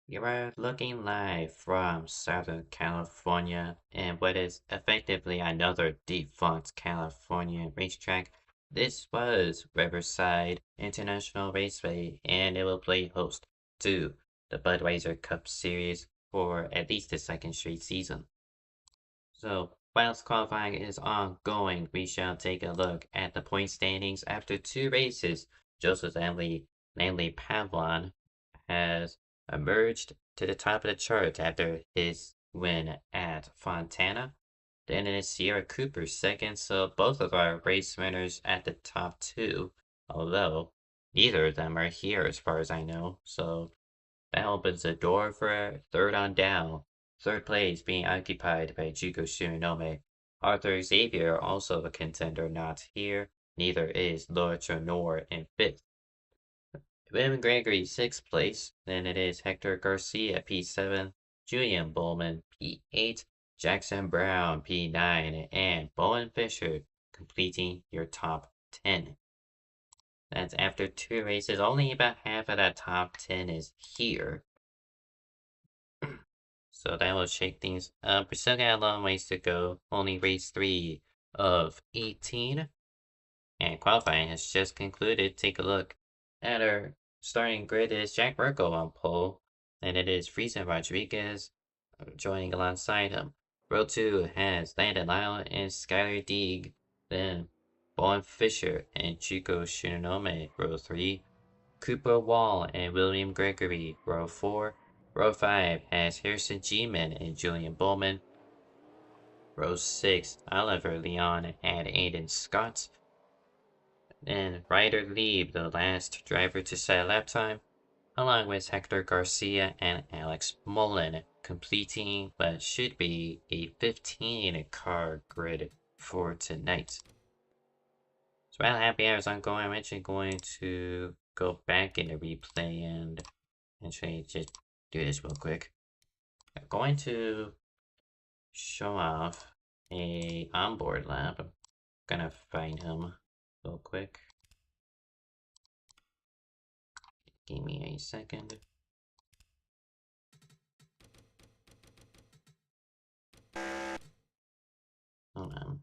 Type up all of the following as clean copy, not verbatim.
You are looking live from Southern California and what is effectively another defunct California racetrack. This was Riverside International Raceway and it will play host to the Budweiser Cup Series for at least the second straight season. So, whilst qualifying is ongoing, we shall take a look at the point standings after two races. Joseph Langley Pavlon has emerged to the top of the chart after his win at Fontana. Then it is Sierra Cooper second, so both of our race winners at the top two, although neither of them are here as far as I know, so that opens the door for third on down. Third place being occupied by Jugo Shinonome. Arthur Xavier, also a contender, not here. Neither is Laura Tronor in fifth. William Gregory, sixth place. Then it is Hector Garcia, P7. Julian Bowman, P8. Jackson Brown, P9. And Bowen Fisher completing your top 10. That's after two races. Only about half of that top 10 is here. So that will shake things up. We still got a long ways to go. Only race 3 of 18. And qualifying has just concluded. Take a look at our starting grid. Is Jack Merkel on pole. And it is Friesen Rodriguez joining alongside him. Row 2 has Landon Lyle and Skylar Deeg. Then Bowen Fisher and Chico Shinonome. Row 3. Cooper Wall and William Gregory. Row 4. Row 5 has Harrison G-Man and Julian Bowman. Row 6, Oliver Leon and Aiden Scott. And Ryder Lieb, the last driver to set a lap time, along with Hector Garcia and Alex Mullen, completing what should be a 15-car grid for tonight. So while happy hours ongoing, I'm actually going to go back in the replay and actually just do this real quick. I'm going to show off a onboard lap. I'm gonna find him real quick. Give me a second. Hold on.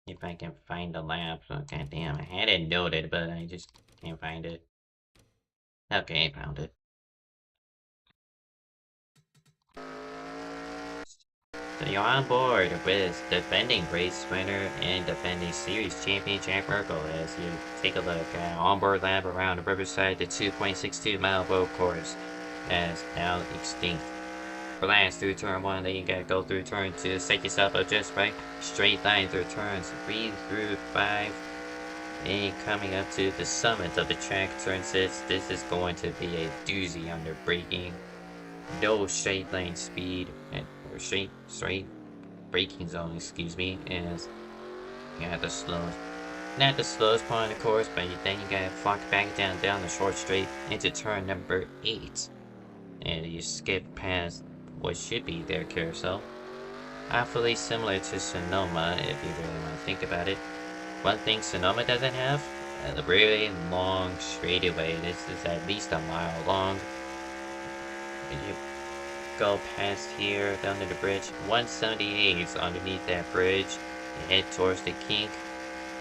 If I can find the lap. Oh, goddamn, I had it noted, but I just can't find it. Okay, I found it. So you're on board with defending race winner and defending series champion Jack Merkel as you take a look at onboard lap around the Riverside, the 2.62 mile road course as now extinct. Blast through turn 1, then you gotta go through turn 2, set yourself up just right, straight line through turns 3 through 5, and coming up to the summit of the track, turn 6, this is going to be a doozy under braking. No straight lane speed, or straight braking zone, excuse me, as you have the slowest, not the slowest part of the course, but then you gotta flock back down the short straight into turn number 8, and you skip past what should be their carousel. Awfully similar to Sonoma, if you really want to think about it. One thing Sonoma doesn't have, a really long straightaway. This is at least a mile long. You go past here, down to the bridge. 178 is underneath that bridge. You head towards the kink.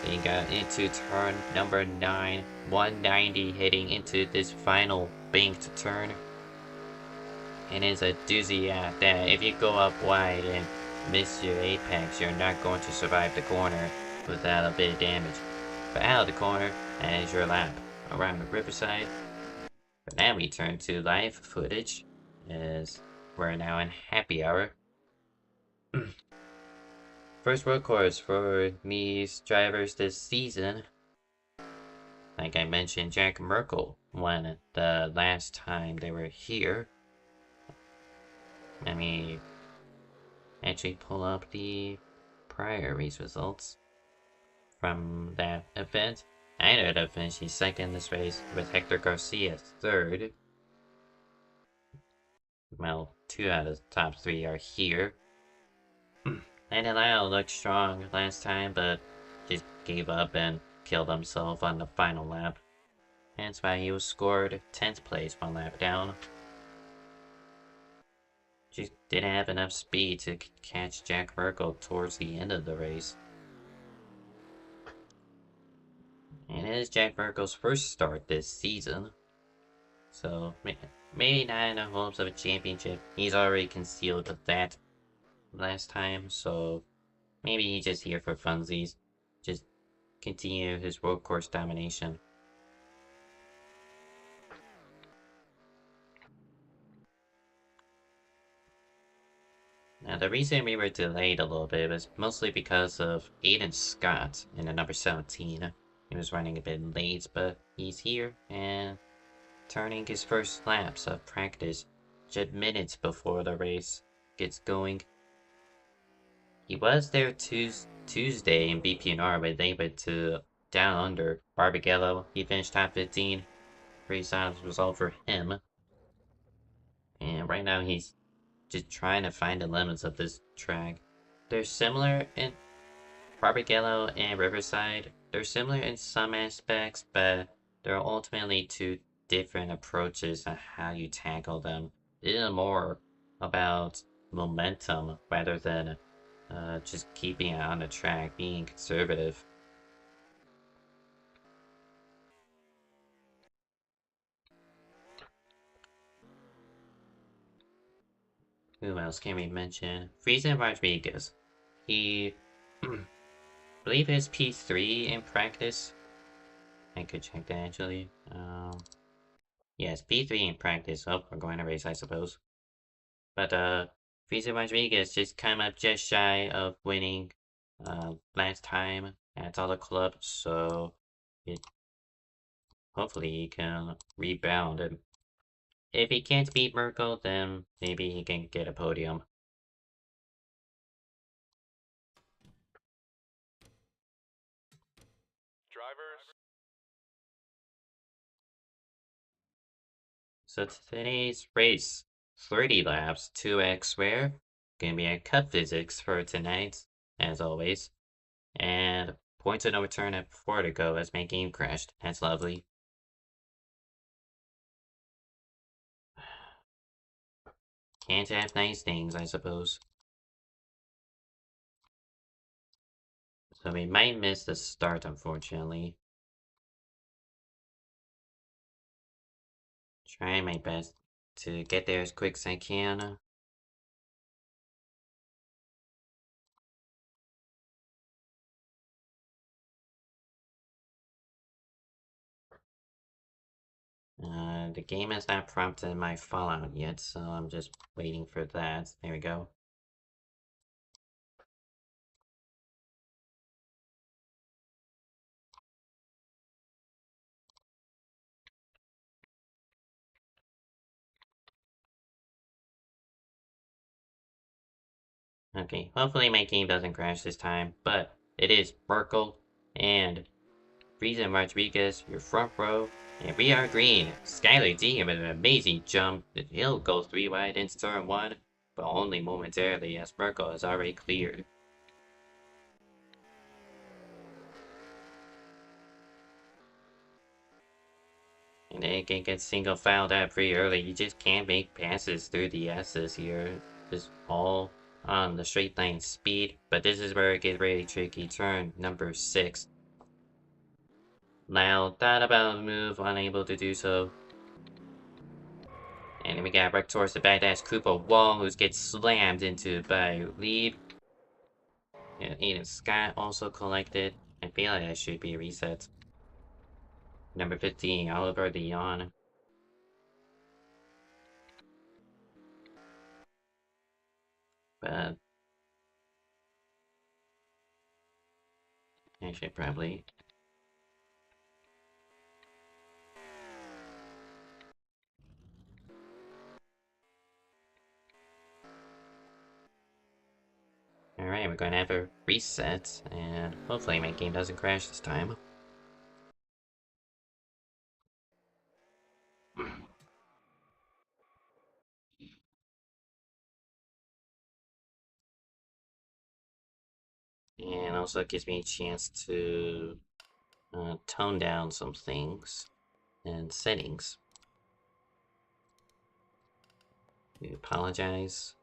Then you got into turn number 9. 190 heading into this final banked turn. And it's a doozy at that. If you go up wide and miss your apex, you're not going to survive the corner without a bit of damage. But out of the corner, that is your lap around the Riverside. But now we turn to live footage, as we're now in happy hour. First road course for these drivers this season. Like I mentioned, Jack Merkel won the last time they were here. Let me actually pull up the prior race results from that event. I ended up finishing second in this race with Hector Garcia third. Well, 2 out of the top 3 are here. Landon looked strong last time, but just gave up and killed himself on the final lap. That's why he was scored 10th place 1 lap down. Just didn't have enough speed to catch Jack Merkel towards the end of the race. And it is Jack Merkel's first start this season. So, maybe not in the hopes of a championship. He's already concealed that last time, so maybe he's just here for funsies. Just continue his road course domination. Now, the reason we were delayed a little bit was mostly because of Aiden Scott in the number 17. He was running a bit late, but he's here and turning his first laps of practice just minutes before the race gets going. He was there Tuesday in BPNR, but they went to Down Under Barbagallo. He finished top 15. Pretty solid result for him. And right now he's just trying to find the limits of this track. They're similar in Barbagallo and Riverside. They're similar in some aspects, but they're ultimately two different approaches on how you tackle them. It is more about momentum rather than just keeping it on the track, being conservative. Who else can we mention? Friesen Rodriguez. He, I believe is P3 in practice. I could check that actually. Yes, P3 in practice. Oh, we're going to race, I suppose. But, Friesen Rodriguez just came up just shy of winning, last time at all the clubs, so hopefully he can rebound. And if he can't beat Merkel, then maybe he can get a podium. Drivers. So today's race, 30 laps, 2x square. Gonna be a cup physics for tonight, as always. And points of no return at 4 to go as my game crashed. That's lovely. Can't have nice things, I suppose. So we might miss the start, unfortunately. Trying my best to get there as quick as I can. The game has not prompted my Fallout yet, so I'm just waiting for that. There we go. Okay, hopefully my game doesn't crash this time, but it is Merkel and Friesen Rodriguez, your front row, and we are green. Skylar D with an amazing jump. He'll go 3 wide into turn 1, but only momentarily as Merkel is already cleared. And they can get single fouled out pretty early. You just can't make passes through the S's here. Just all on the straight line speed. But this is where it gets really tricky. Turn number 6. Now thought about a move, unable to do so. And then we got right towards the back. That's Cooper Wall, who gets slammed into by Lead. And Aiden Scott also collected. I feel like that should be a reset. Number 15, Oliver Leon. But I should probably. Alright, we're going to have a reset, and hopefully my game doesn't crash this time. And also gives me a chance to tone down some things and settings. I apologize.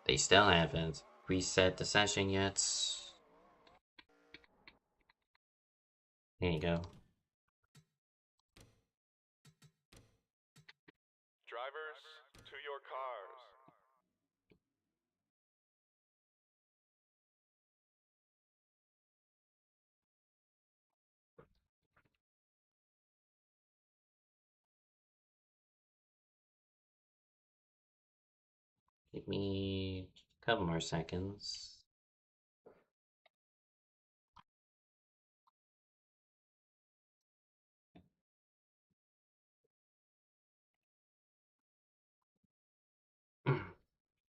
They still haven't reset the session yet. There you go. Drivers, to your cars. Give me a couple more seconds.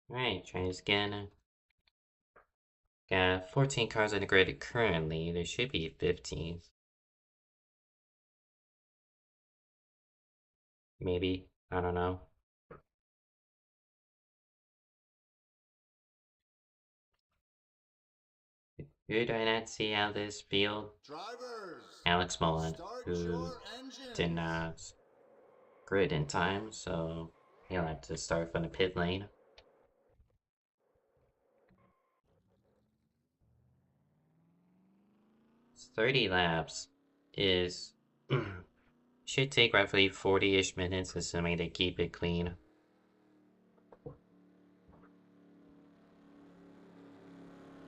Alright, try this again. Got 14 cars on the grid currently. There should be 15. Maybe. I don't know. Who do I not see out this field? Drivers, Alex Mullen, start who your engines. did not grid in time, so he'll have to start from the pit lane. It's 30 laps is should take roughly 40-ish minutes, assuming they keep it clean.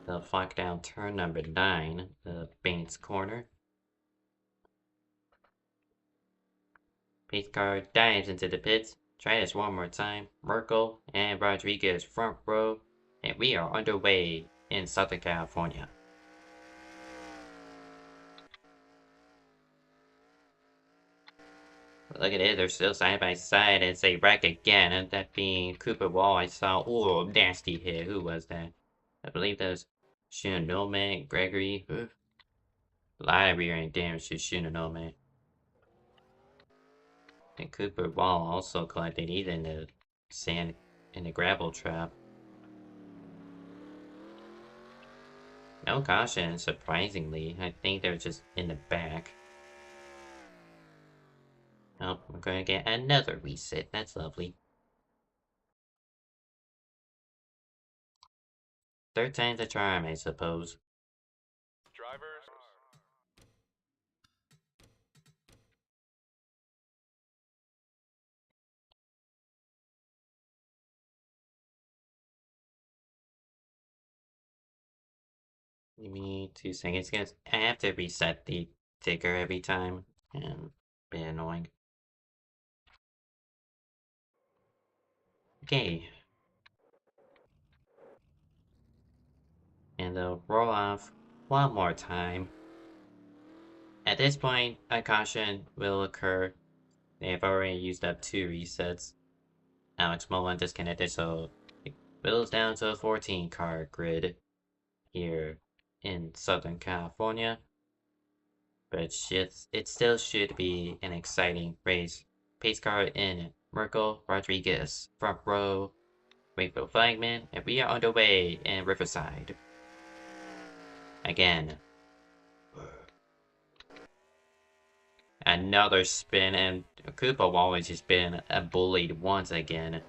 They'll flag down turn number 9, the Baines corner. Pace car dives into the pits. Try this one more time. Merkel and Rodriguez front row, and we are underway in Southern California. Look at it, they're still side by side as they wreck again, and that being Cooper Wall. I saw, oh, nasty hit. Who was that? I believe that was Shinonome, Gregory. A lot of rear end damage to Shinonome. And Cooper Wall also collected either in the sand in the gravel trap. No caution, surprisingly. I think they're just in the back. Oh, we're gonna get another reset. That's lovely. Third time's a charm, I suppose. Drivers. Give me 2 seconds, guys. I have to reset the ticker every time, and be annoying. Okay. And they'll roll off one more time. At this point, a caution will occur. They have already used up 2 resets. Alex Mullen disconnected, so it builds down to a 14 car grid here in Southern California. But it still should be an exciting race. Pace car in Merkel Rodriguez, front row, wait for flagman, and we are underway in Riverside. Again. Another spin, and Koopa Wall has just been bullied once again.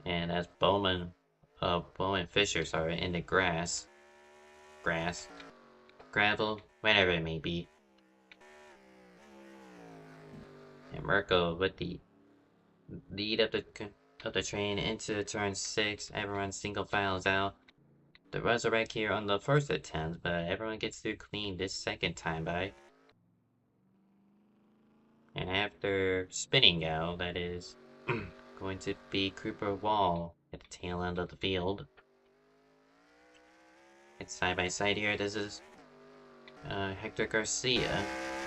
And as Bowman Fisher, sorry, in the grass, gravel, whatever it may be. And Merkel with the lead of the train into turn 6. Everyone single files out. The resurrect here on the first attempt, but everyone gets through clean this second time by. And after spinning out, that is going to be Cooper Wall at the tail end of the field. It's side by side here. This is Hector Garcia,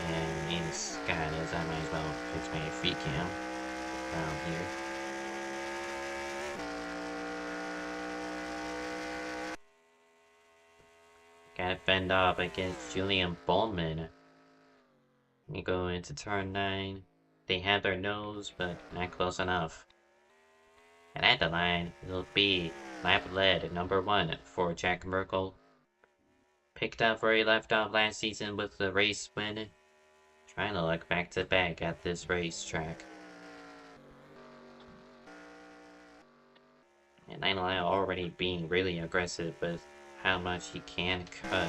and in Scott is I might as well fix my feet cam down here. Gotta fend off against Julian Bowman. You go into turn 9. They have their nose, but not close enough. And at the line, it'll be lap lead number 1 for Jack Merkel. Picked up where he left off last season with the race win. Trying to look back to back at this racetrack. And Nikolai already being really aggressive with how much he can cut.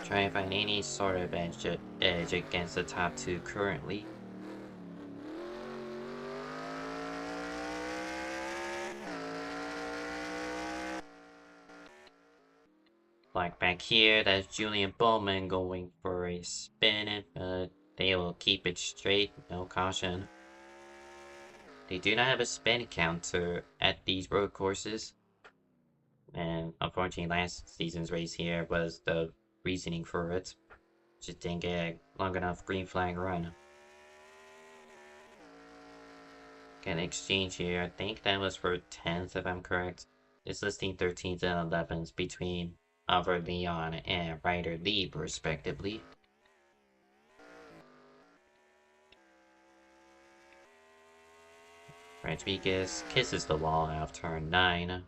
Try and find any sort of edge against the top 2 currently. Like back here, that's Julian Bowman going for a spin, but they will keep it straight, no caution. They do not have a spin counter at these road courses. And unfortunately, last season's race here was the reasoning for it. Just didn't get a long enough green flag run. Get an exchange here. I think that was for 10th, if I'm correct. It's listing 13th and 11th between Alvar Leon and Ryder Lee, respectively. Rodriguez kisses the wall out of turn 9.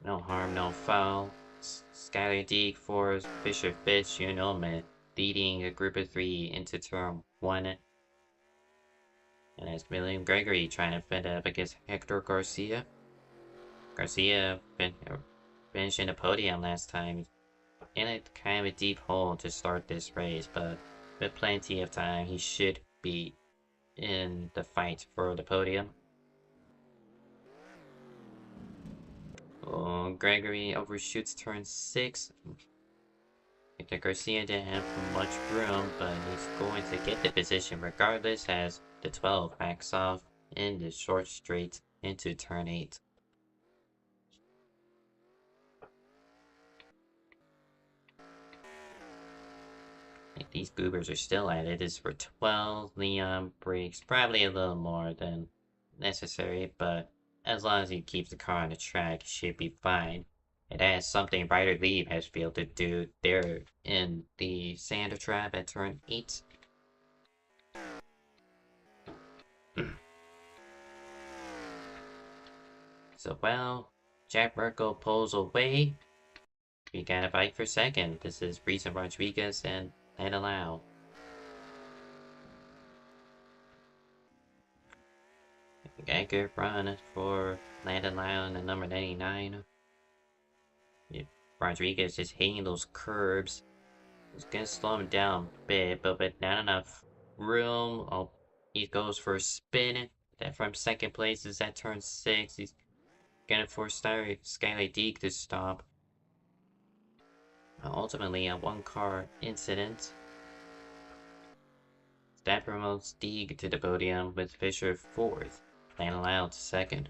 No harm, no foul. Skyler Deek for Fisher Fitch, man, leading a group of 3 into turn 1. And it's William Gregory trying to fend up against Hector Garcia. Garcia finished in the podium last time. In a kind of a deep hole to start this race, but with plenty of time, he should be in the fight for the podium. Oh, Gregory overshoots turn 6. Hector Garcia didn't have much room, but he's going to get the position regardless as the 12 backs off in the short straight into turn 8. These goobers are still at it. It's for 12. Leon brakes probably a little more than necessary, but as long as he keeps the car on the track, it should be fine. It has something Ryder Lee has to be able to do there in the sand trap at turn 8. So, well, Jack Merkel pulls away. We got a fight for second. This is Reason Rodriguez and Ned Lau. Got a good run for Landon Lau and the number 99. Rodriguez just hitting those curbs. It's gonna slow him down a bit, but with not enough room. Oh, he goes for a spin. That from second place is at turn 6. He's gonna force Skylar Deek to stop. Ultimately, a one-car incident. That promotes Deeg to the podium with Fisher 4th, and allowed 2nd.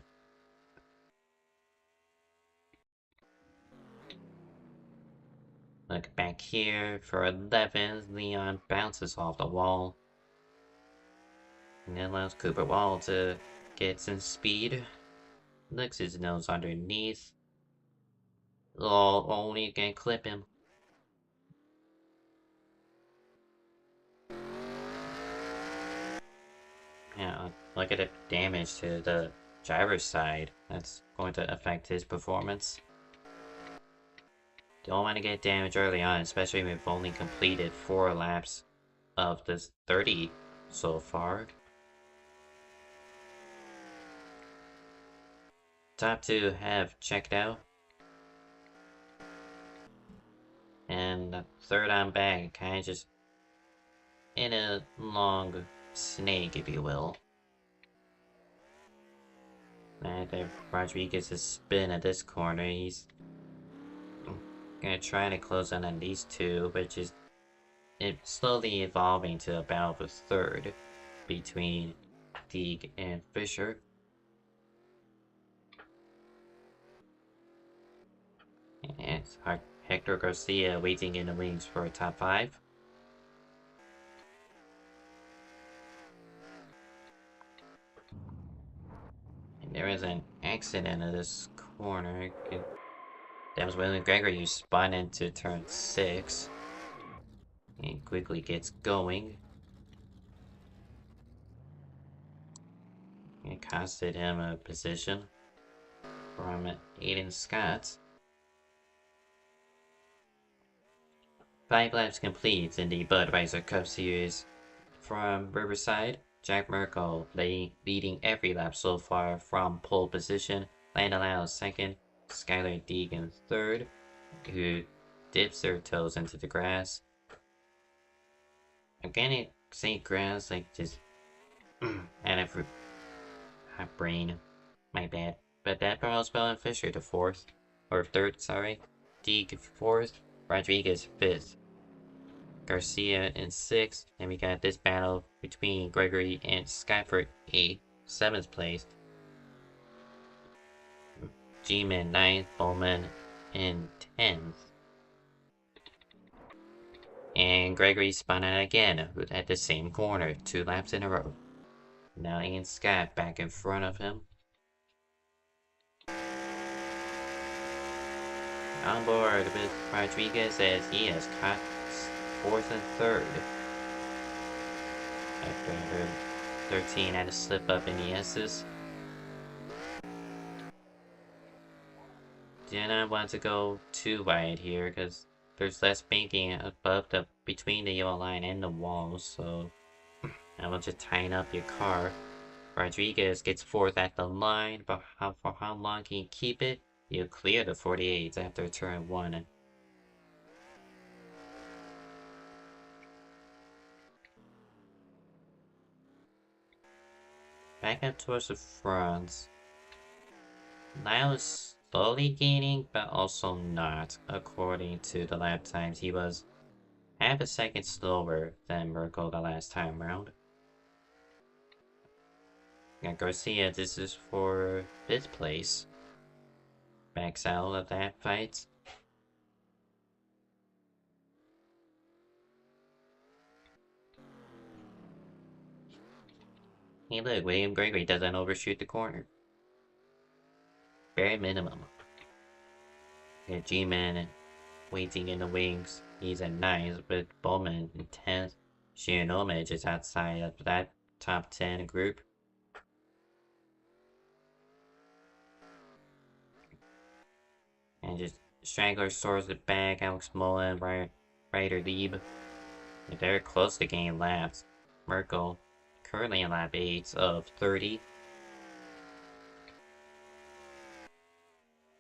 Look back here for 11th, Leon bounces off the wall. And that allows Cooper Wall to get some speed. Licks his nose underneath. Oh, only can clip him. Yeah, look at the damage to the driver's side. That's going to affect his performance. Don't want to get damage early on, especially when we've only completed 4 laps of this 30 so far. Top 2 have checked out. And the third on back, kind of just in a long snake, if you will. And if Rodriguez is spin at this corner, he's gonna try to close in on these 2, which is slowly evolving to about the 3rd between Deeg and Fisher. And it's Hector Garcia waiting in the wings for a top 5. And there is an accident in this corner. That was William Gregory who spun into turn 6. And quickly gets going. It costed him a position from Aiden Scott. 5 laps complete in the Budweiser Cup Series. From Riverside, Jack Merkel leading every lap so far from pole position. Landon Lau second, Skylar Deegan third, who dips their toes into the grass. Organic St. Grass, like just and a brain, my bad. But that brought Bell and Fisher to fourth, or third, sorry. Deeg fourth, Rodriguez fifth, Garcia in sixth, and we got this battle between Gregory and Scott for seventh place. G-Man ninth, Bowman in 10th. And Gregory spun out again at the same corner, 2 laps in a row. Now Ian Scott back in front of him. On board with Rodriguez as he has caught 4th and 3rd. After 13 had a slip up in the S's. Do not want to go too wide here because there's less banking between the yellow line and the wall, so I want to tighten up your car. Rodriguez gets 4th at the line, but for how long can you keep it? You clear the 48s after turn 1. Back up towards the front. Lyle is slowly gaining, but also not. According to the lap times, he was half a second slower than Merkel the last time round. Now Garcia, this is for 5th place. Backs out of that fight. Hey look, William Gregory doesn't overshoot the corner. Bare minimum. Yeah, G-Man waiting in the wings. He's at 9th, with Bowman in 10th. Shionoma just outside of that top 10 group. And just Strangler stores it back. Alex Mullen, Ryder Lieb. They're close to gaining laps. Merkel currently in lap 8 of 30.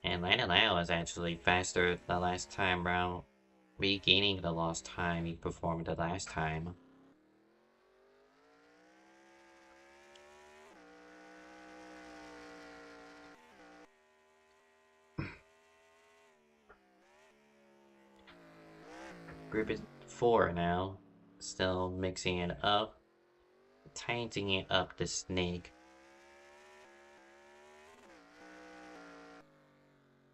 And Landon Lau is actually faster the last time round, regaining the lost time he performed the last time. Group is 4 now, still mixing it up, tightening up the snake.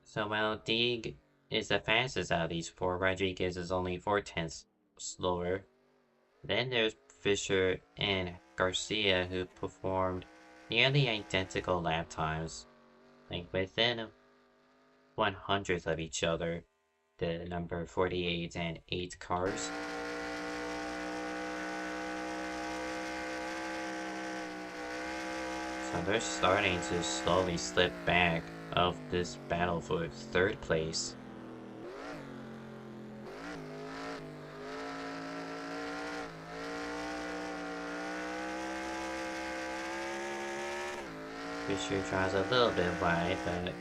So while Deeg is the fastest out of these 4, Rodriguez is only 4/10 slower. Then there's Fisher and Garcia, who performed nearly identical lap times, like within 100th of each other, the number 48 and 8 cars. So they're starting to slowly slip back of this battle for 3rd place. Fisher tries a little bit wide, but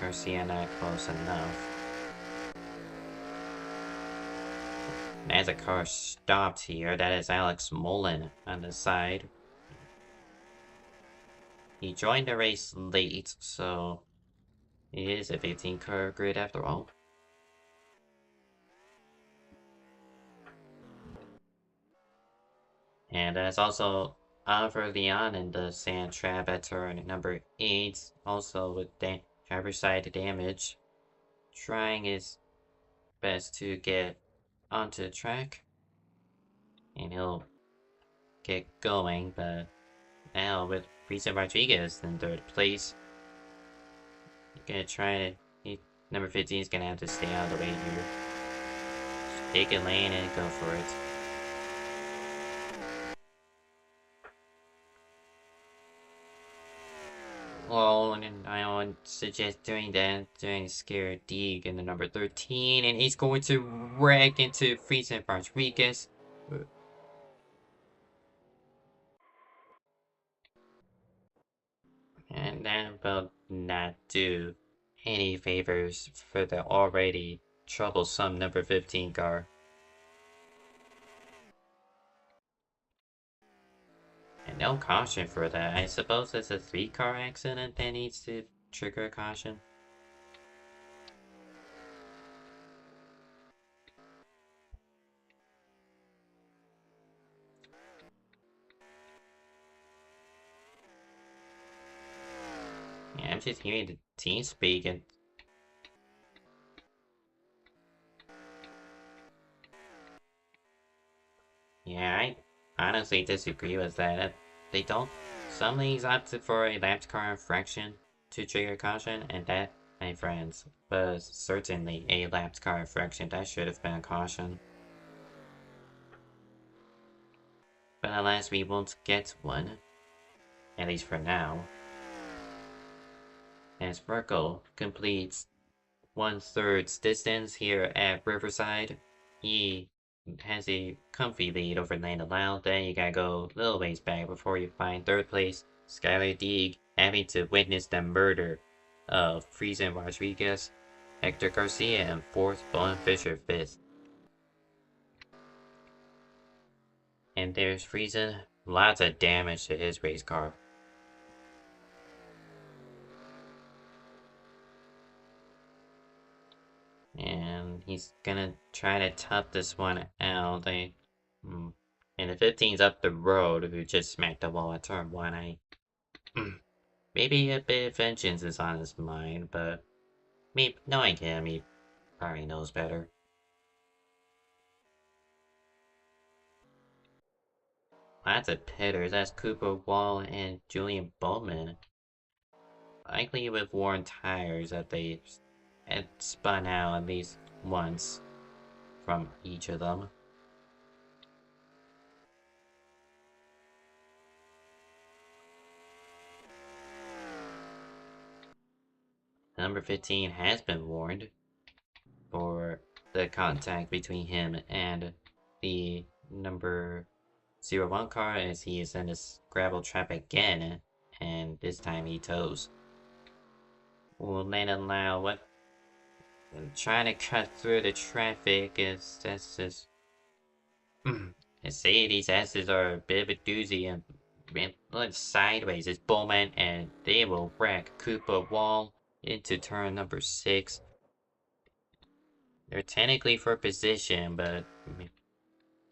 Garcia not close enough. As a car stopped here, that is Alex Mullen on the side. He joined the race late, so it is a 15 car grid after all. And there's also Oliver Leon in the sand trap at turn number 8, also with driver's side damage, trying his best to get onto the track. And he'll get going, but now with Risa Rodriguez in 3rd place, he's gonna try to. Number 15 is gonna have to stay out of the way here. Just take a lane and go for it. suggest doing that, doing Scare Deeg in the number 13, and he's going to wreck into Friesen Rodriguez. And that will not do any favors for the already troublesome number 15 car. And no caution for that. I suppose it's a 3-car accident that needs to trigger a caution. Yeah, I'm just hearing the team speak and yeah, I honestly disagree with that. They don't. Some leagues opt for a lapped car infraction to trigger caution, and that, my friends, was certainly a lapped car infraction. That should have been a caution. But alas, we won't get one. At least for now. As Merkel completes 1/3 distance here at Riverside, he has a comfy lead over Lando Lau. Then you gotta go a little ways back before you find 3rd place, Skylar Deeg, having to witness the murder of Friesen Rodriguez, Hector Garcia, and 4th, Bowen Fisher 5th. And there's Friesen, lots of damage to his race car. And he's gonna try to tough this one out. And the 15's up the road, who just smacked the wall at turn 1. Maybe a bit of vengeance is on his mind, but knowing him, he probably knows better. Lots of pitters. That's Cooper Wall and Julian Bowman. Likely with worn tires that they had spun out at least once from each of them. Number 15 has been warned for the contact between him and the number 01 car as he is in this gravel trap again, and this time he tows. Will Landon Lau, what? Trying to cut through the traffic is that's just. I say these S's are a bit of a doozy and look sideways. It's Bowman and they will wreck Cooper Wall into turn number 6. They're technically for position, but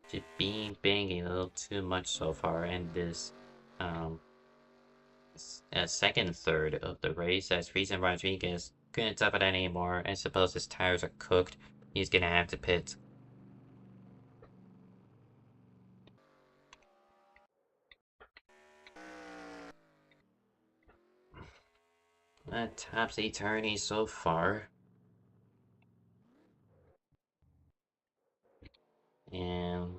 just banging a little too much so far in this second third of the race as Friesen Rodriguez couldn't tough it anymore. I suppose his tires are cooked. He's gonna have to pit. A topsy-turvy so far. And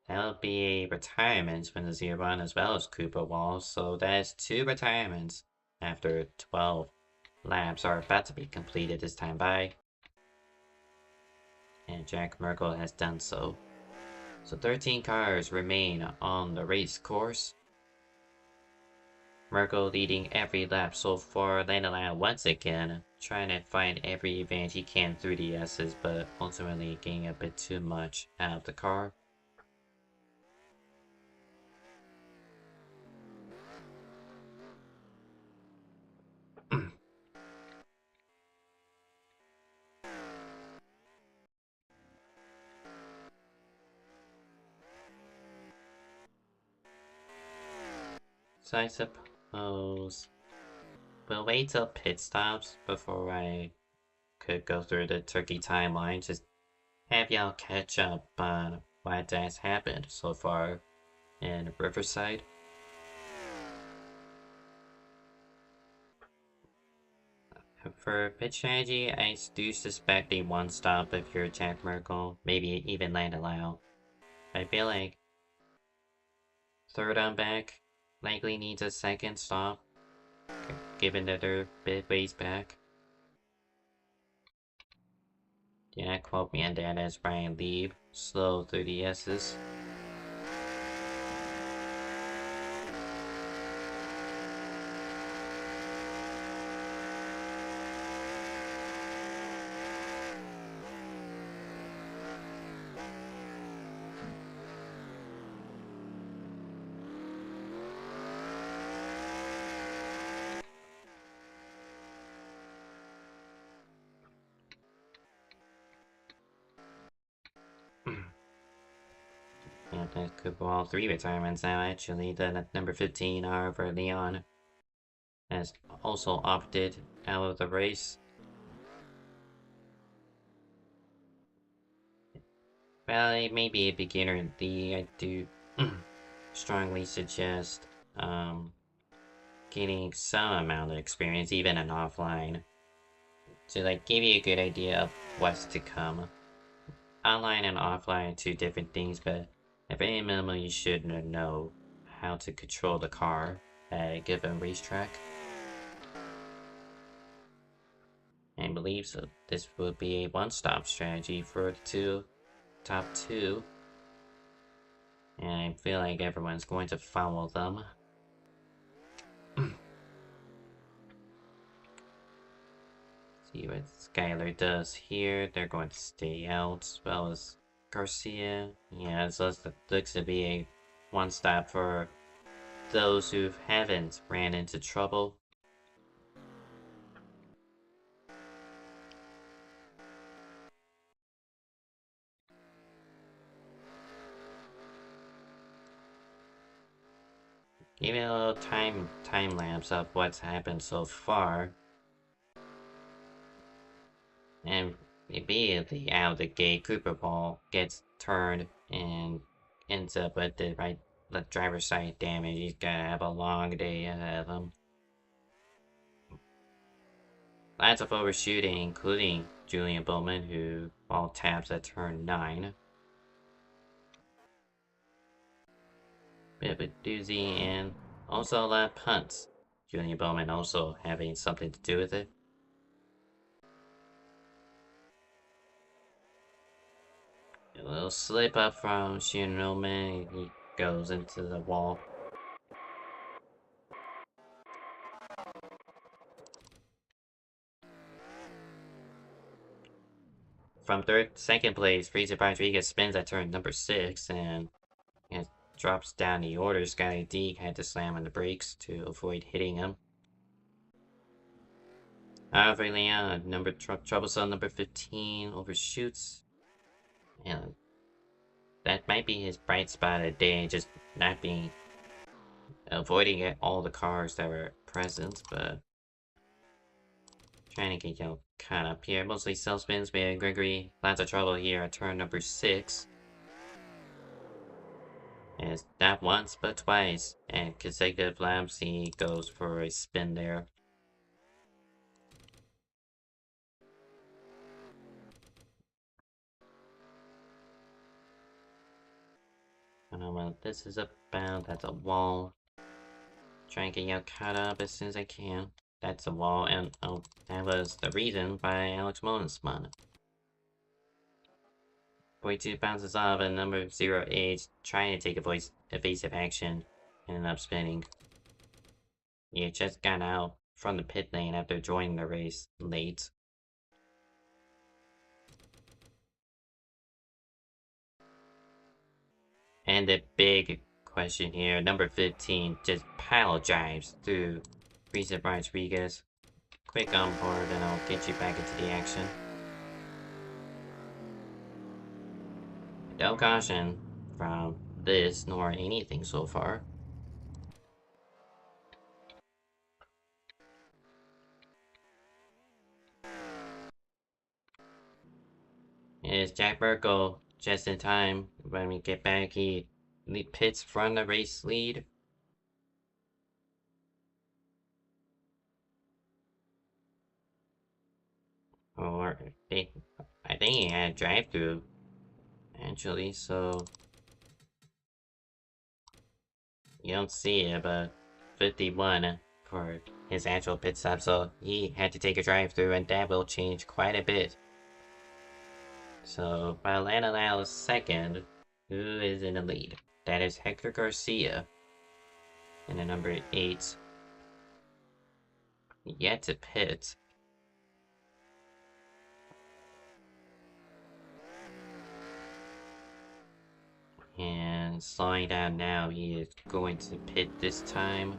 that'll be a retirement when the 01 as well as Cooper Wall. So that's 2 retirements after 12 laps are about to be completed this time by. And Jack Merkel has done so. So 13 cars remain on the race course. Merkel leading every lap so far. Landon once again trying to find every advantage he can through the S's, but ultimately getting a bit too much out of the car. So I suppose we'll wait till pit stops before I could go through the turkey timeline. Just have y'all catch up on what has happened so far in Riverside. For pit strategy, I do suspect a 1-stop if you're Jack Merkel, maybe even Landon Lau. I feel like 3rd on back likely needs a 2nd stop. Giving their bit ways back. Do not quote me on that as Brian Lee. Slow through the S's. Yeah, that could be all 3 retirements now, actually. The number 15, however, Leon has also opted out of the race. Well, it may be a beginner in D. I do strongly suggest getting some amount of experience, even in offline, to like give you a good idea of what's to come. Online and offline are 2 different things, but at very minimum, you should know how to control the car at a given racetrack. I believe so. This would be a one-stop strategy for the top 2. And I feel like everyone's going to follow them. See what Skylar does here. They're going to stay out, as well as Garcia. Yeah, so it looks to be a one-stop for those who haven't ran into trouble. Give me a little time lapse of what's happened so far. And immediately out of the gate, Cooper Ball gets turned and ends up with the driver's side damage. He's gonna have a long day ahead of him. Lots of overshooting, including Julian Bowman, who ball taps at turn 9. Bit of a doozy, and also a lot of punts. Julian Bowman also having something to do with it. A little slip up from Shun Roman, he goes into the wall. From second place, Freezer Rodriguez spins at turn number 6 and drops down the order. Scotty D had to slam on the brakes to avoid hitting him. However, Leon, troublesome number 15, overshoots. And that might be his bright spot of the day, just not being avoiding all the cars that were present, but trying to get caught up here. Mostly self spins, but Gregory lots of trouble here at turn number 6. And not once, but twice. And consecutive laps, he goes for a spin there. I don't know what this is about. That's a wall. Trying to get caught up as soon as I can. That's a wall, and oh, that was the reason why Alex Mullen spun. 42 bounces off, and number 08 trying to take evasive action, ended up spinning. He just got out from the pit lane after joining the race late. And the big question here, number 15 just pile drives through Riverside Rodriguez. Quick on board, and I'll get you back into the action. No caution from this nor anything so far. Is Jack Burkle just in time when we get back? He pits from the race lead. Or I think he had drive through actually, so you don't see it, but 51 for his actual pit stop, so he had to take a drive-through, and that will change quite a bit. So, by Lando Lal's second, who is in the lead? That is Hector Garcia. And the number 8, yet to pit. And slowing down now, he is going to pit this time.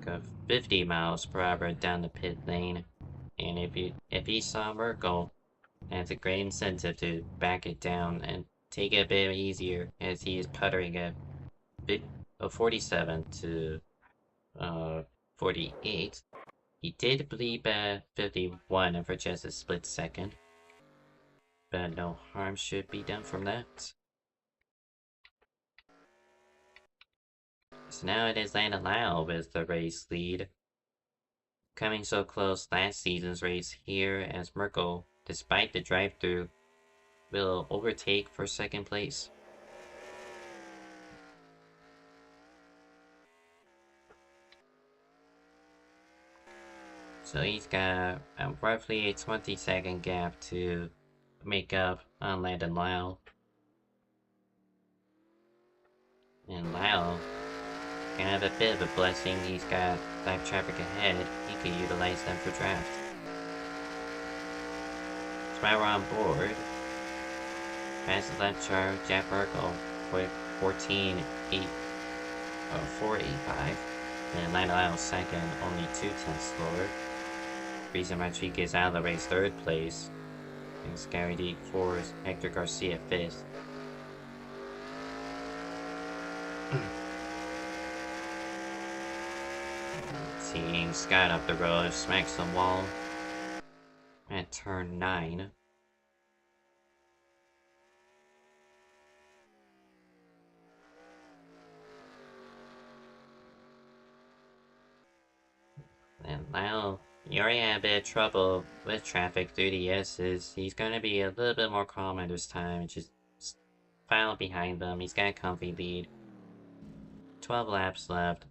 Go 50 miles per hour down the pit lane. And if he saw Merkel, that's a great incentive to back it down and take it a bit easier as he is puttering at 47 to 48. He did bleep at 51 for just a split second, but no harm should be done from that. So now it is Lando Lau with the race lead. Coming so close last season's race here as Merkel, despite the drive-through, will overtake for second place. So he's got roughly a 20-second gap to make up on Lando Lau. And Lau can have a bit of a blessing. He's got lap traffic ahead. He could utilize them for draft. So while we're on board, past the left chart, Jack Merkel with 485. And Lando Lau second, only 2/10 slower. Reason Rodriguez out of the race third place. And Scary D fourth, Hector Garcia fifth. Seeing Scott up the road, smacks the wall at turn 9. And now, you already had a bit of trouble with traffic through the S's. He's gonna be a little bit more calm this time. Just follow behind them. He's got a comfy lead. 12 laps left.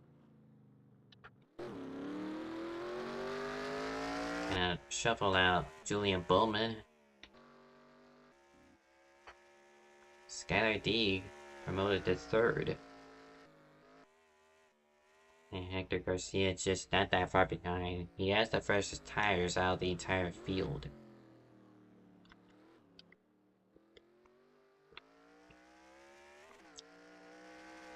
Gonna shuffle out Julian Bowman. Skylar D promoted to third. And Hector Garcia just not that far behind. He has the freshest tires out of the entire field.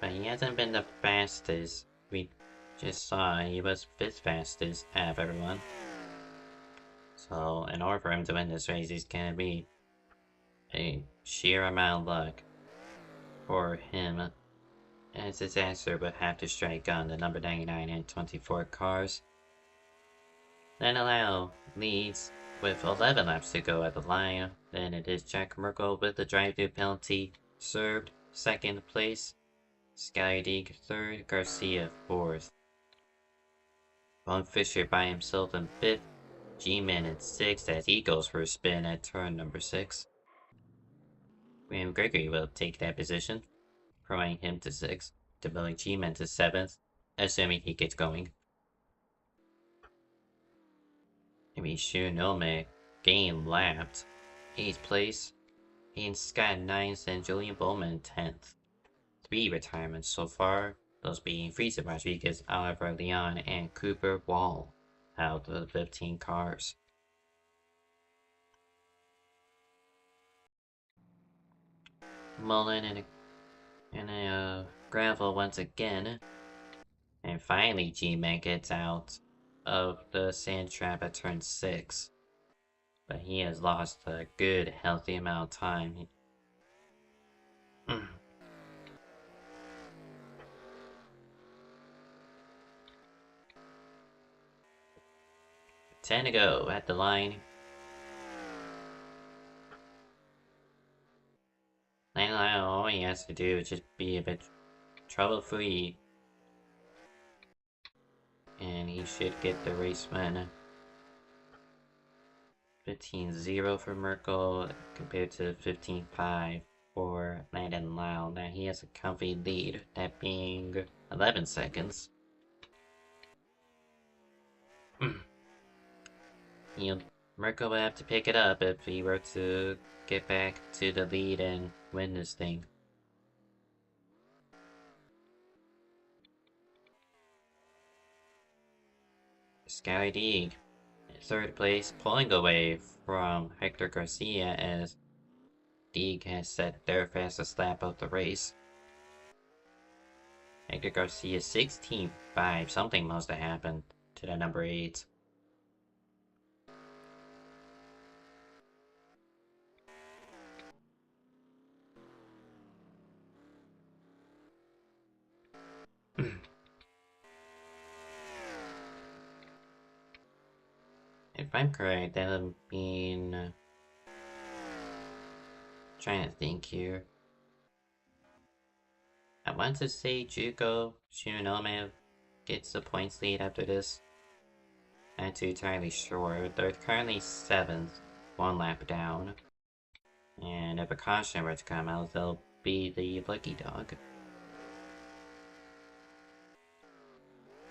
But he hasn't been the fastest. We just saw he was 5th fastest out of everyone. So in order for him to win this race, he's gonna be a sheer amount of luck for him. And disaster would have to strike on the number 99 and 24 cars. Lando Lau leads with 11 laps to go at the line. Then it is Jack Merkel with the drive-through penalty served, second place. Skylar D third, Garcia fourth. Ron Fisher by himself in fifth. G-Man in sixth as he goes for a spin at turn number 6. Graham Gregory will take that position, promoting him to 6th, demoting G-Man to 7th, assuming he gets going. Maybe Shunome gain lapped 8th place, Ian Scott 9th, and Julian Bowman 10th. 3 retirements so far, those being Frieza Rodriguez, Oliver Leon, and Cooper Wall out of the 15 cars. Mullen in a gravel once again. And finally G-Man gets out of the sand trap at turn 6. But he has lost a good healthy amount of time. 10 to go at the line. All he has to do is just be a bit trouble-free. And he should get the race win. 15-0 for Merkel compared to 15-5 for Lando Lau. Now he has a comfy lead, that being 11 seconds. You know, Mirko would have to pick it up if he were to get back to the lead and win this thing. Sky Deeg in third place, pulling away from Hector Garcia as Deeg has set their fastest lap of the race. Hector Garcia 16.5. Something must have happened to the number 8. If I'm correct, that would mean... trying to think here. I want to say Juko Shinonome gets the points lead after this. I'm not too entirely sure. They're currently 7th, 1 lap down. And if a caution were to come out, they'll be the lucky dog.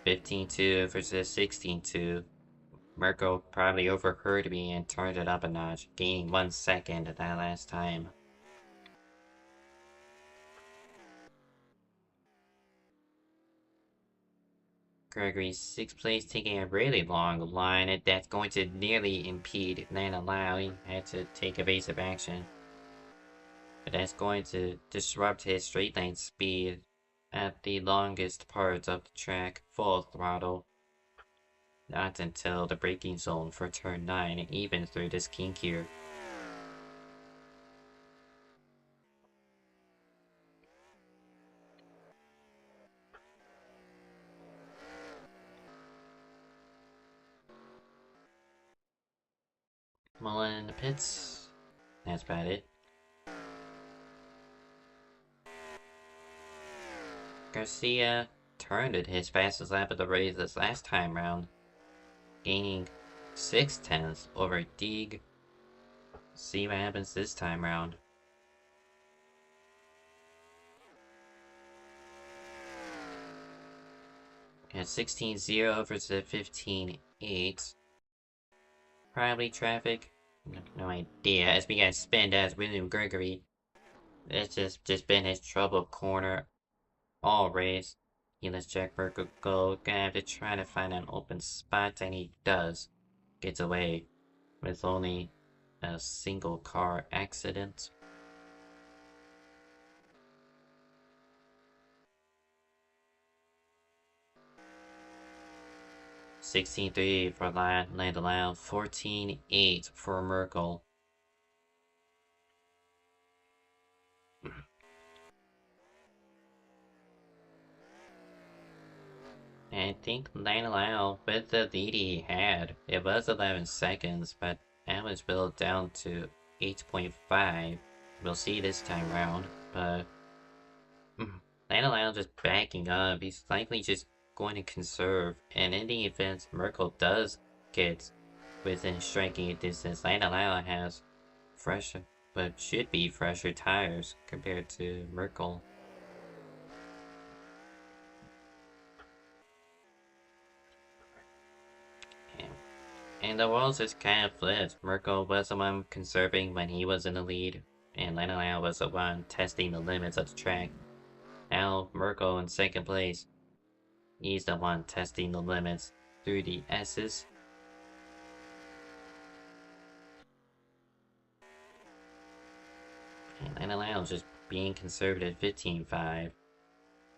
15-2 versus 16-2. Mirko probably overheard me and turned it up a notch, gaining 1 second at that last time. Gregory's 6th place, taking a really long line that's going to nearly impede Lana Lau. He had to take evasive action. But that's going to disrupt his straight line speed at the longest parts of the track, full throttle. Not until the braking zone for turn 9, even through this kink here. Mullen in the pits. That's about it. Garcia turned at his fastest lap of the race this last time round, gaining 0.6 over Deeg. See what happens this time round. At 16-0 versus 15-8. Probably traffic. No idea. As we got spin as William Gregory. It's just been his trouble corner all race. He lets Jack Burke go. Gonna have to try to find an open spot, and he does. Gets away with only a single car accident. $16.3 for Land Allowed, 14.8 for Merkel. I think Land Allowed, with the lead he had, it was 11 seconds, but that was built down to 8.5. We'll see this time round, but Land Allowed just backing up. He's likely just going to conserve, and in the event Merkel does get within striking distance, Land Allowed has fresher, but should be fresher tires compared to Merkel. And the roles just kind of flipped. Merkel was the one conserving when he was in the lead, and Land Allowed was the one testing the limits of the track. Now Merkel in 2nd place. He's the one testing the limits through the S's. And Land Allowed just being conservative, 15.5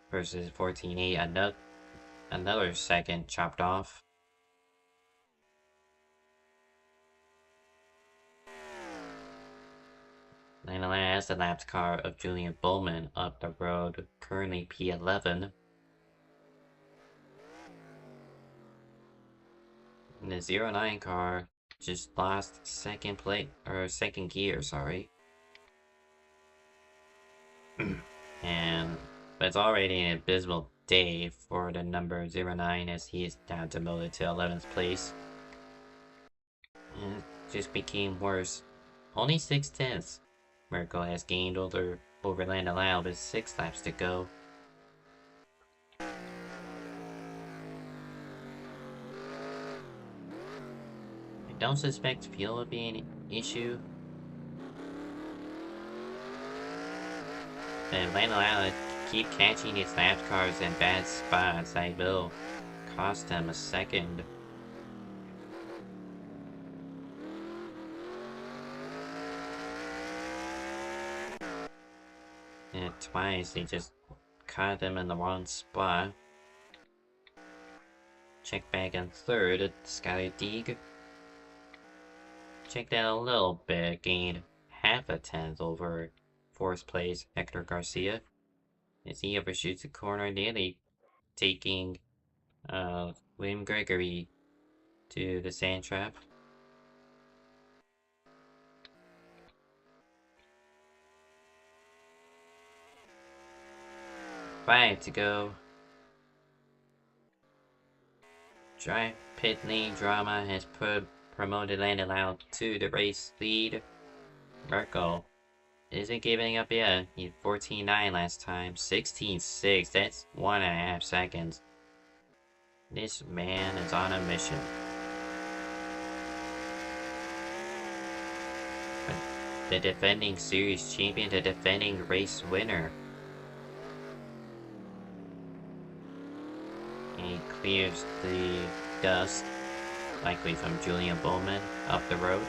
versus 14.8. Another second chopped off. Land Allowed has the lapped car of Julian Bowman up the road, currently P11. And the 09 car just lost second gear, sorry. But it's already an abysmal day for the number 09 as he is down demoted to 11th place. And it just became worse. Only 6/10. Merkel has gained over Land Allowed with 6 laps to go. I don't suspect fuel would be an issue. And Lando Allen keep catching these lap cars in bad spots. I will cost him a second. And twice they just caught him in the wrong spot. Check back in third, Skyler Deeg. Check that a little bit, gained half a tenth over fourth place Hector Garcia. As he overshoots the corner, nearly taking William Gregory to the sand trap. Five to go. Dry pit lane drama has promoted Landon Lau to the race lead. Merkel isn't giving up yet. He 14.9 last time. 16.6. That's 1.5 seconds. This man is on a mission. The defending series champion, the defending race winner. He clears the dust, likely from Julian Bowman, up the road.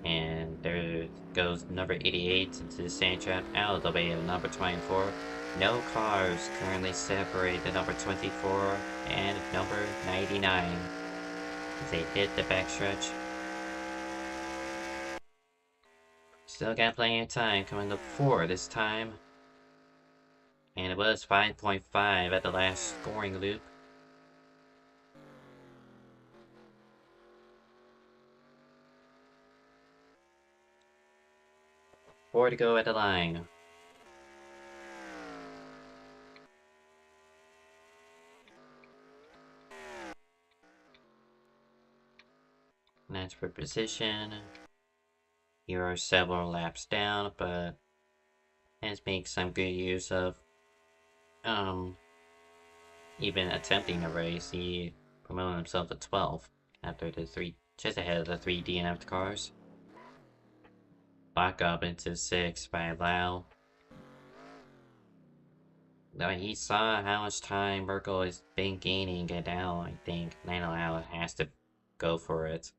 And there goes number 88 into the sand trap, out of the way of number 24. No cars currently separate the number 24 and number 99 as they hit the backstretch. Still got plenty of time coming up 4 this time. And it was 5.5 at the last scoring loop. Four to go at the line. And that's for position. Here are several laps down, but has made some good use of even attempting a race. He promoted himself to 12 after the 3, just ahead of the 3 DNF cars. Back up into 6 by Lau. Though he saw how much time Merkel has been gaining it now, I think Lando Lau has to go for it.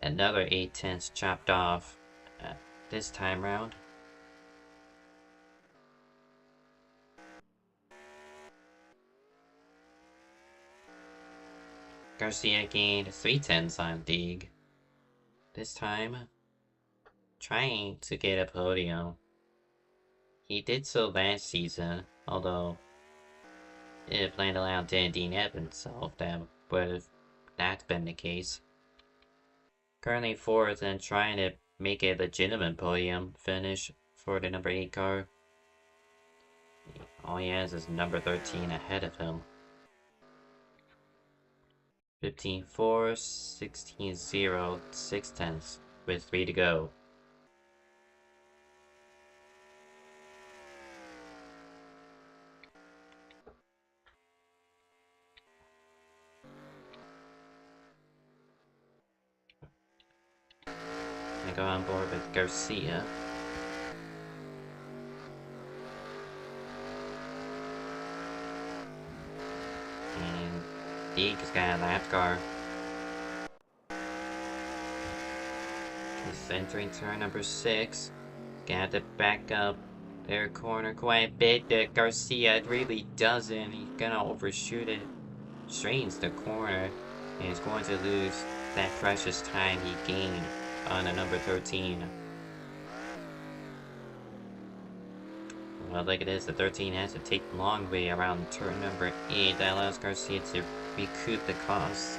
Another 8 tenths chopped off this time round. Garcia gained 3 tenths on Deeg. This time, trying to get a podium. He did so last season, although if Lando Lau didn't DNF himself, that would have not been the case. Currently 4th and trying to make a legitimate podium finish for the number 8 car. All he has is number 13 ahead of him. 15.4, 16.0, 6 tenths with 3 to go. I go on board with Garcia. And Deeg has got a lap car. He's entering turn number 6. Got to back up their corner quite a bit. Garcia really doesn't. He's gonna overshoot it. Straightens the corner. And he's going to lose that precious time he gained on the number 13. Well, look at this. The 13 has to take the long way around turn number 8. That allows Garcia to recoup the costs.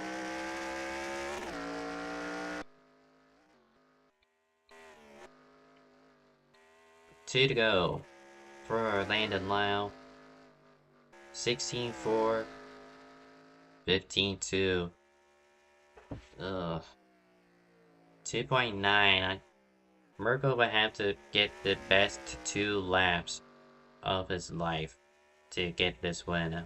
Two to go for Landon Lau. 16.4. 15.2. Ugh. 2.9. Merkel would have to get the best 2 laps of his life to get this win.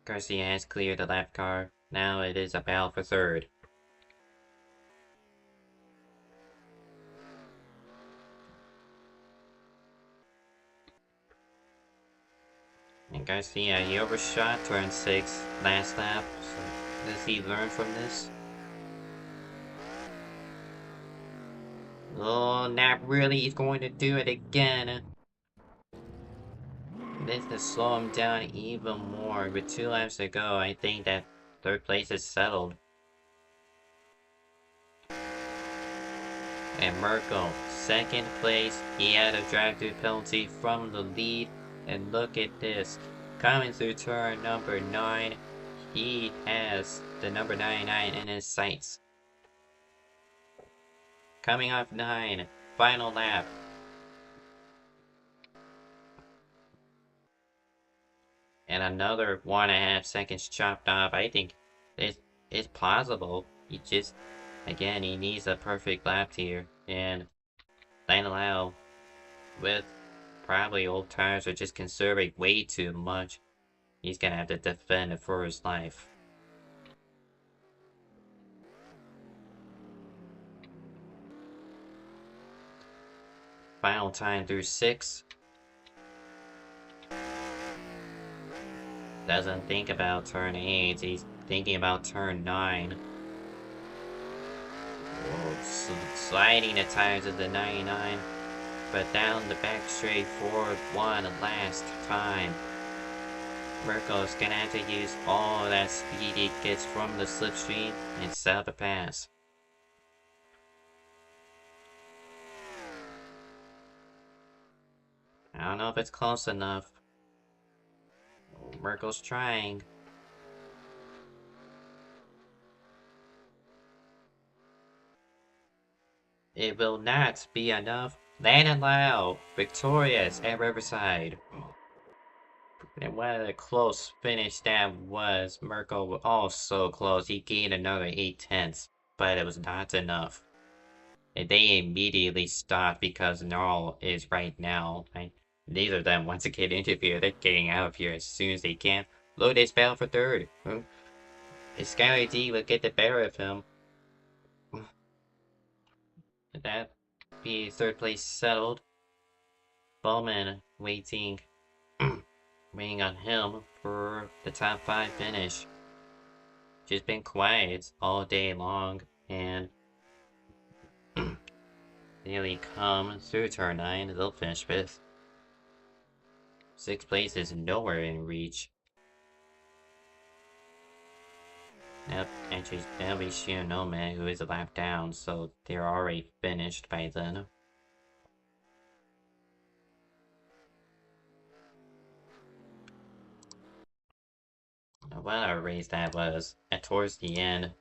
Garcia has cleared the left car. Now it is a battle for third. And Garcia, he overshot turn 6 last lap. So does he learn from this? Oh, not really. He's going to do it again. This is slow him down even more. With 2 laps to go, I think that third place is settled. And Merkel, second place. He had a drive-through penalty from the lead. And look at this. Coming through turn number 9, he has the number 99 in his sights. Coming off 9, final lap. And another 1.5 seconds chopped off. I think it's plausible. He just, again, he needs a perfect lap here. And Daniel, with probably old tires, are just conserving way too much. He's gonna have to defend it for his life. Final time through 6. Doesn't think about turn 8, he's thinking about turn 9. Whoa, sliding the tires of the 99. But down the back straight for one last time. Merkel is gonna have to use all that speed he gets from the slipstream and set up a pass. I don't know if it's close enough. Merkel's trying. It will not be enough. Landon Lau, victorious at Riverside. And what a close finish that was. Merkel was also close. He gained another 8 tenths, but it was not enough. And they immediately stopped because Gnarl is right now. Neither of them want to get interviewed. They're getting out of here as soon as they can. Lotus battle for third. Skylar D will get the better of him. That be third place settled. Bowman waiting on him for the top 5 finish. Just been quiet all day long, and nearly come through turn 9, they'll finish 5th. 6th place is nowhere in reach. Yep, actually that'll be Shionome, who is a lap down, so they're already finished by then. What a race that was. And towards the end,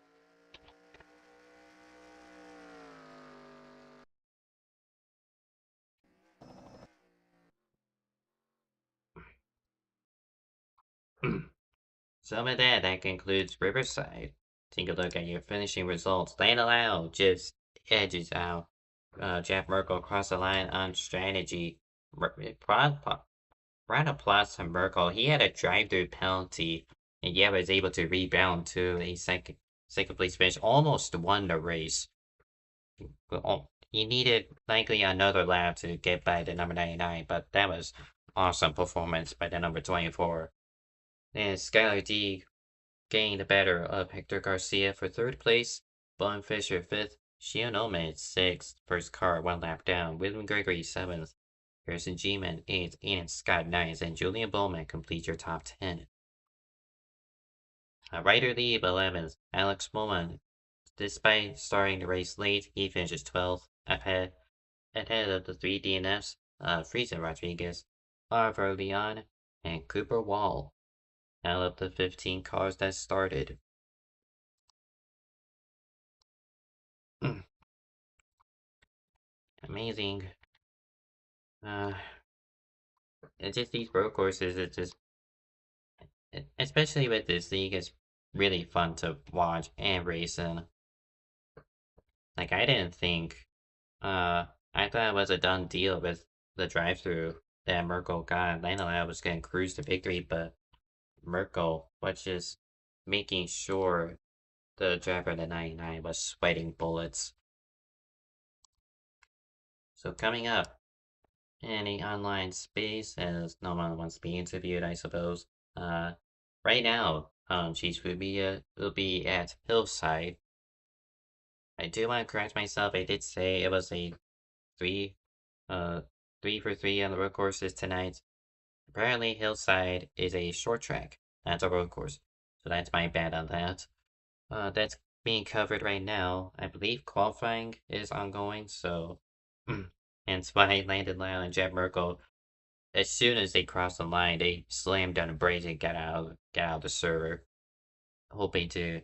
so with that concludes Riverside. Take a look at your finishing results. Lau just edges out Jeff Merkel across the line on strategy. Round applause to Merkel. He had a drive-through penalty, and yet was able to rebound to a second place finish. Almost won the race. He needed likely another lap to get by the number 99, but that was awesome performance by the number 24. And Skylar D gained the better of Hector Garcia for 3rd place, Bun Fisher 5th, Shionome 6th, first car 1 lap down, William Gregory 7th, Harrison G-Man 8th, and Scott 9th, and Julian Bowman complete your top 10. Ryder Lee 11th, Alex Bowman, despite starting the race late, he finishes 12th, ahead of the 3 DNFs, Friesen Rodriguez, Oliver Leon, and Cooper Wall. Out of the 15 cars that started. Amazing. It's just these road courses, it's just, especially with this league, it's really fun to watch and race in. Like, I didn't think, I thought it was a done deal with the drive-through that Merkel got. I was gonna cruise to victory, but Merkel was just making sure the driver of the 99 was sweating bullets. So coming up in the online space, as no one wants to be interviewed, I suppose. Uh, right now, Cheese Food Media will be at Hillside. I do want to correct myself. I did say it was a three, uh, 3 for 3 on the road courses tonight. Apparently, Hillside is a short track. That's a road course. So that's my bad on that. That's being covered right now. I believe qualifying is ongoing, so hence why Landon Lyle and Jeff Merkel, as soon as they crossed the line, they slammed down the brakes and got out of the server, hoping to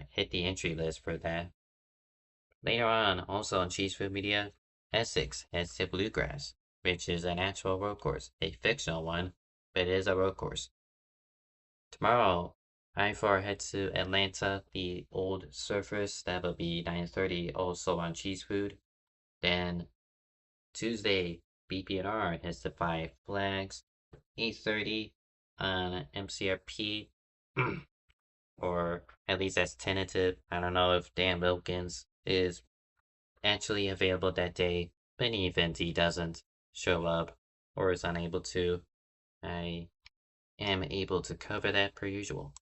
hit the entry list for that. Later on, also on Cheese Food Media, Essex has the Bluegrass, which is an actual road course, a fictional one, but it is a road course. Tomorrow, I-4 heads to Atlanta, the old surface. That will be 9:30, also on Cheese Food. Then Tuesday, BPNR heads to Five Flags, 8:30 on MCRP, or at least that's tentative. I don't know if Dan Wilkins is actually available that day, but in the event he doesn't show up or is unable to, I am able to cover that per usual.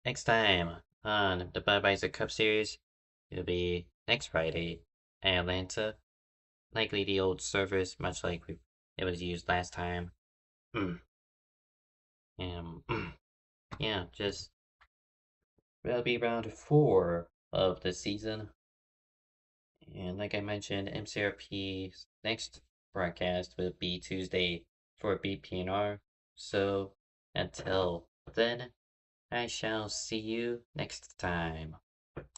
Next time on the Budweiser Cup Series, it'll be next Friday, Atlanta. Likely the old service, much like it was used last time. And yeah, just that'll be round 4 of the season. And like I mentioned, MCRP's next broadcast will be Tuesday for BPNR. So until then, I shall see you next time.